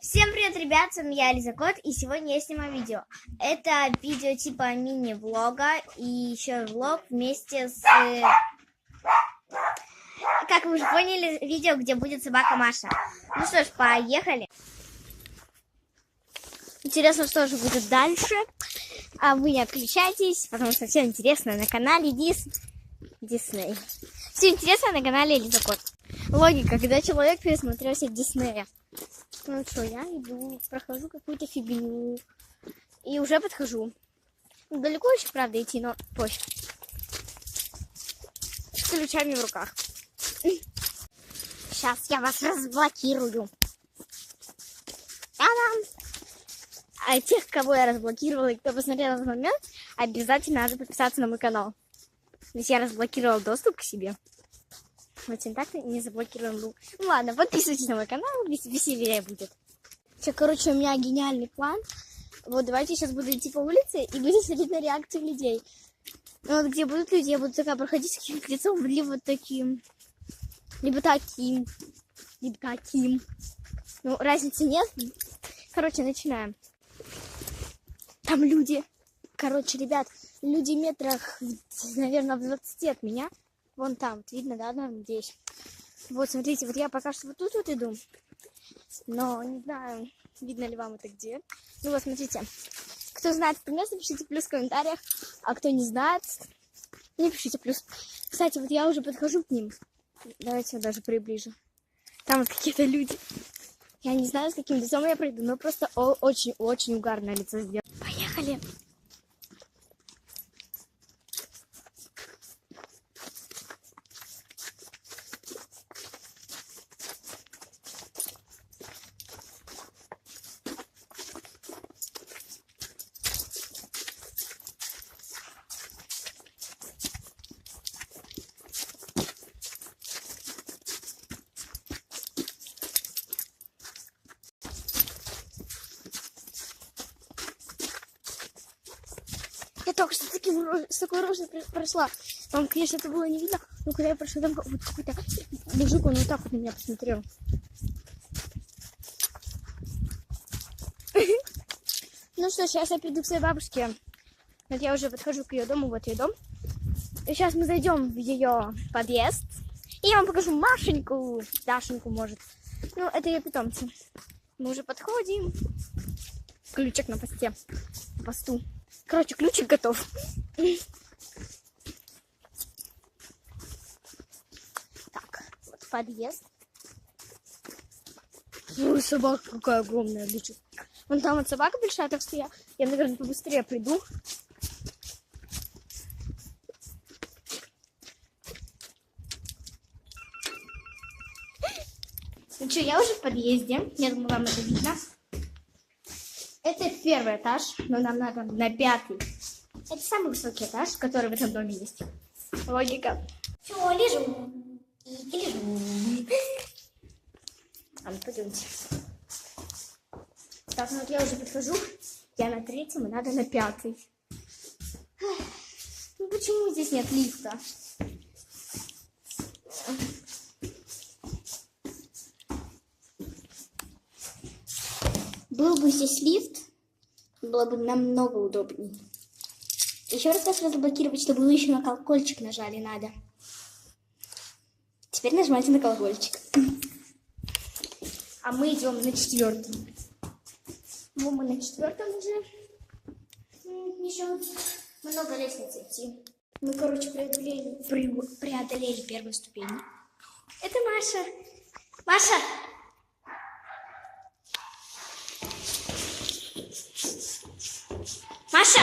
Всем привет, ребят, с вами я, Лиза Кот, и сегодня я снимаю видео. Это видео типа мини-влога и еще влог вместе с... Как вы уже поняли, видео, где будет собака Маша. Ну что ж, поехали. Интересно, что же будет дальше. А вы не отключайтесь, потому что все интересно на канале Дисней. Все интересно на канале Лиза Кот. Логика, когда человек пересмотрел себе Диснея. Ну что, я иду, прохожу какую-то фигню. И уже подхожу. Далеко еще, правда, идти, но позже. С ключами в руках. Сейчас я вас разблокирую. Та-дам! А тех, кого я разблокировала и кто посмотрел этот момент, обязательно надо подписаться на мой канал. То есть я разблокировала доступ к себе. Очень так не заблокирован был. Ну ладно, подписывайтесь на мой канал, веселее будет. Все, короче, у меня гениальный план. Вот давайте сейчас буду идти по улице и буду смотреть на реакцию людей. Ну, вот где будут люди, я буду такая проходить с каким-то лицом, либо таким, либо таким, либо таким. Ну, разницы нет. Короче, начинаем. Там люди. Короче, ребят, люди метрах, наверное, в 20 от меня. Вон там, видно, да, там здесь. Вот, смотрите, вот я пока что вот тут вот иду. Но не знаю, видно ли вам это где. Ну вот, смотрите. Кто знает это место, пишите плюс в комментариях. А кто не знает, не пишите плюс. Кстати, вот я уже подхожу к ним. Давайте я даже приближу. Там вот какие-то люди. Я не знаю, с каким лицом я пройду, но просто очень-очень угарное лицо сделал. Поехали! Я только что с такой рожей прошла. Там, конечно, это было не видно, но когда я прошла, там вот какой-то мужик, он вот так вот на меня посмотрел. Ну что, сейчас я приду к своей бабушке. Вот я уже подхожу к ее дому, вот ее дом. И сейчас мы зайдем в ее подъезд. И я вам покажу Машеньку, Дашеньку, может. Ну, это ее питомцы. Мы уже подходим. Ключик на посту. Короче, ключик готов. Так, вот подъезд. Ой, собака какая огромная, лечит. Вон там вот собака большая, так что я, наверное, побыстрее приду. Ну что, я уже в подъезде. Я думаю, вам это видно. Это первый этаж, но нам надо на 5-й. Это самый высокий этаж, который в этом доме есть. Логика. Все, лежу. И лежу. А ну, пойдемте. Так, ну вот я уже подхожу. Я на 3-м, и надо на 5-й. Ну почему здесь нет лифта? Был бы здесь лифт, было бы намного удобнее. Еще раз вас разблокировать, чтобы вы еще на колокольчик нажали надо. Теперь нажимайте на колокольчик. А мы идем на 4-м. Вот мы на 4-м уже. Еще много лестниц идти. Мы, короче, преодолели первую ступень. Это Маша. Маша! Маша!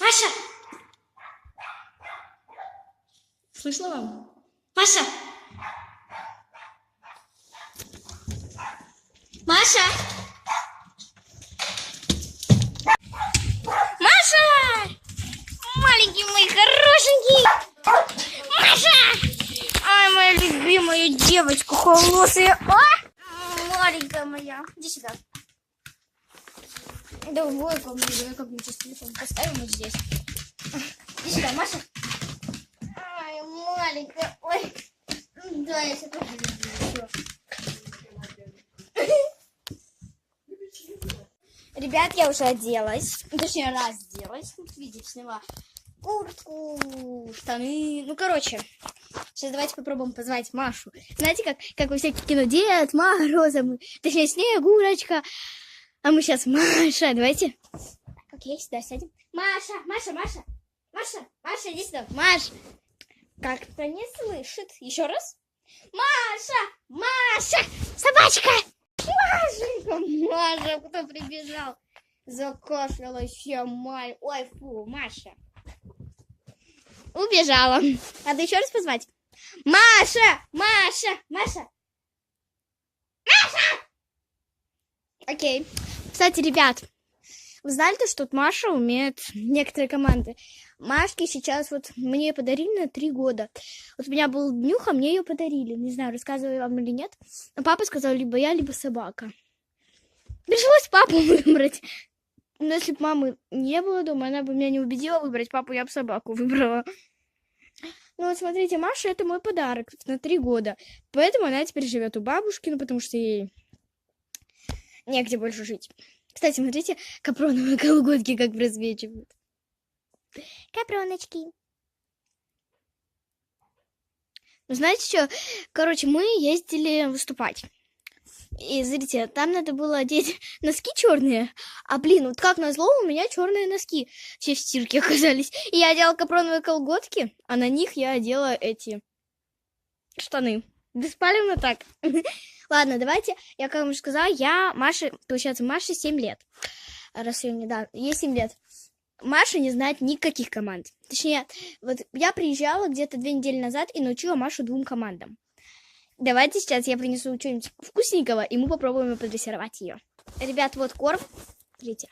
Маша! Слышно вам? Маша! Маша! Маша! Маленький мой хорошенький! Маша! Ай, моя любимая девочка холосая! Маленькая моя! Иди сюда. Да, в мою комнату, я как-нибудь сейчас телефон поставим вот здесь. Иди сюда, Маша. Ай, маленькая. Ой. Да, я тебя тоже люблю. Ребят, я уже оделась. Точнее, разделась. Как видите, сняла куртку, штаны. Ну, короче, сейчас давайте попробуем позвать Машу. Знаете, как во всяких кино Дед Мороз, точнее, Снегурочка. А мы сейчас Маша. Давайте. Так, окей, сюда сядем. Маша, Маша, Маша. Маша, Маша, иди сюда. Маш. Как-то не слышит. Еще раз. Маша, Маша, собачка. Машенька, Маша, кто прибежал? Закашлялась я, Май. Ой, фу, Маша. Убежала. Надо еще раз позвать. Маша, Маша, Маша. Маша! Окей. Кстати, ребят, вы знали, что тут Маша умеет некоторые команды? Машке сейчас вот мне подарили на 3 года. Вот у меня был днюха, мне ее подарили. Не знаю, рассказываю вам или нет. Но папа сказал, либо я, либо собака. Пришлось папу выбрать. Но если бы мамы не было дома, она бы меня не убедила выбрать папу, я бы собаку выбрала. Ну вот смотрите, Маша это мой подарок на 3 года. Поэтому она теперь живет у бабушки, ну потому что ей негде больше жить. Кстати, смотрите, капроновые колготки как просвечивают. Капроночки. Ну, знаете что? Короче, мы ездили выступать. И, смотрите, там надо было одеть носки черные. А, блин, вот как назло, у меня черные носки все в стирке оказались. И я одела капроновые колготки, а на них я одела эти штаны. Беспалевно так. Ладно, давайте, я как уже сказала, получается, Маше 7 лет. Раз ее недавно, ей 7 лет. Маша не знает никаких команд. Точнее, вот я приезжала где-то 2 недели назад и научила Машу 2 командам. Давайте сейчас я принесу что-нибудь вкусненького, и мы попробуем подрессировать ее. Ребят, вот корм. Смотрите.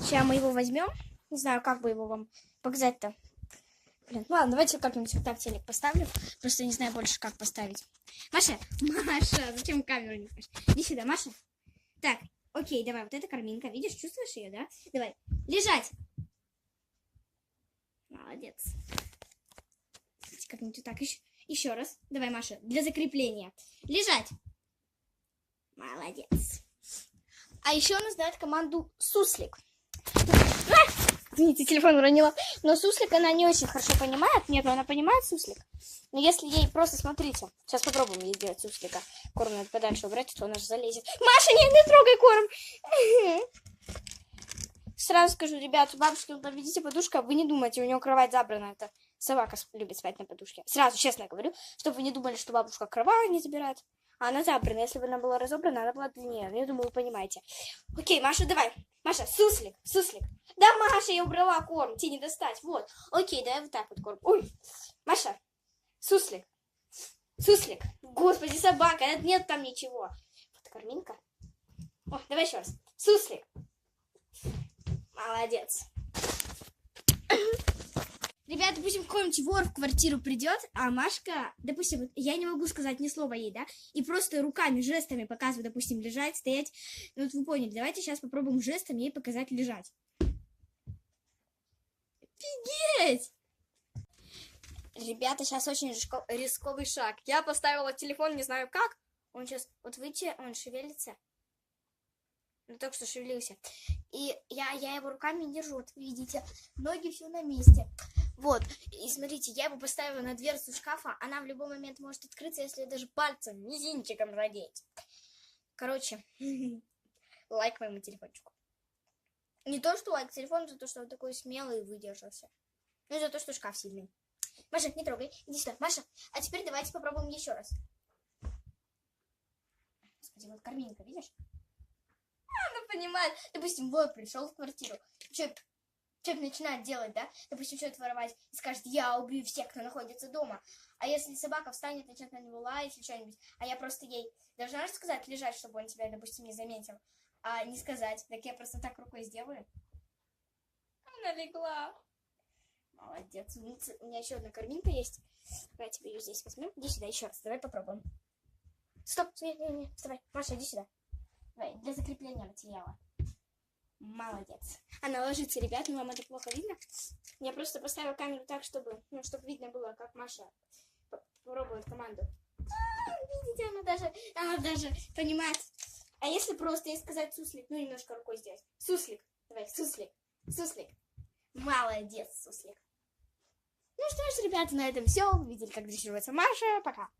Сейчас мы его возьмем. Не знаю, как бы его вам показать-то. Блин, ладно, давайте как-нибудь вот так телек поставлю. Просто не знаю больше, как поставить. Маша, зачем камеру не включишь? Иди сюда, Маша. Так, окей, давай, вот эта корминка. Видишь, чувствуешь ее, да? Давай, лежать. Молодец. Как-нибудь вот так еще раз. Давай, Маша, для закрепления. Лежать. Молодец. А еще она знает команду суслик. Извините, телефон уронила. Но суслик она не очень хорошо понимает. Нет, она понимает суслик. Но если ей просто, смотрите, сейчас попробуем ей сделать суслика. Корм надо подальше убрать, то она же залезет. Маша, не трогай корм. Сразу скажу, ребят, у бабушки, там, видите, подушка, вы не думайте, у нее кровать забрана. Это собака любит спать на подушке. Сразу честно говорю, чтобы вы не думали, что бабушка кровать не забирает. А она забрана. Если бы она была разобрана, она была длиннее. Я думаю, вы понимаете. Окей, Маша, давай. Маша, суслик. Да, Маша, я убрала корм. Тебе не достать. Вот. Окей, давай вот так вот корм. Ой. Маша, суслик. Господи, собака. Нет там ничего. Вот корминка. О, давай еще раз. Суслик. Молодец. Ребят, допустим, какой-нибудь вор в квартиру придет, а Машка, допустим, я не могу сказать ни слова ей, да, и просто руками, жестами показываю, допустим, лежать, стоять. Ну, вот вы поняли, давайте сейчас попробуем жестами ей показать лежать. Офигеть! Ребята, сейчас очень рисковый шаг. Я поставила телефон, не знаю как. Он сейчас, вот видите, он шевелится. Ну, только что шевелился. И я его руками не держу, вот видите, ноги все на месте. Вот, и смотрите, я его поставила на дверцу шкафа, она в любой момент может открыться, если даже пальцем, мизинчиком задеть. Короче, лайк моему телефончику. Не то, что лайк телефону, за то, что он такой смелый и выдержался. Ну, и за то, что шкаф сильный. Маша, не трогай, иди сюда. Маша, а теперь давайте попробуем еще раз. Господи, вот корминка, видишь? Она понимает. Допустим, вор пришел в квартиру. Что-то начинает делать, да? Допустим, что-то воровать. И скажет, я убью всех, кто находится дома. А если собака встанет, начнет на него лаять или что-нибудь, а я просто ей должна же сказать лежать, чтобы он тебя, допустим, не заметил. А не сказать. Так я просто так рукой сделаю. Она легла. Молодец. У меня еще одна корминка есть. Давай тебе ее здесь возьмем. Иди сюда еще раз. Давай попробуем. Стоп. Не. Вставай. Маша, иди сюда. Давай, для закрепления материала. Молодец. Она ложится, ребят, но вам это плохо видно. Я просто поставила камеру так, чтобы видно было, как Маша пробует команду. Видите, она даже понимает. А если просто ей сказать суслик, ну немножко рукой сделать. Суслик. Давай, суслик. Суслик. Молодец, суслик. Ну что ж, ребята, на этом все. Видели, как дрессируется Маша. Пока.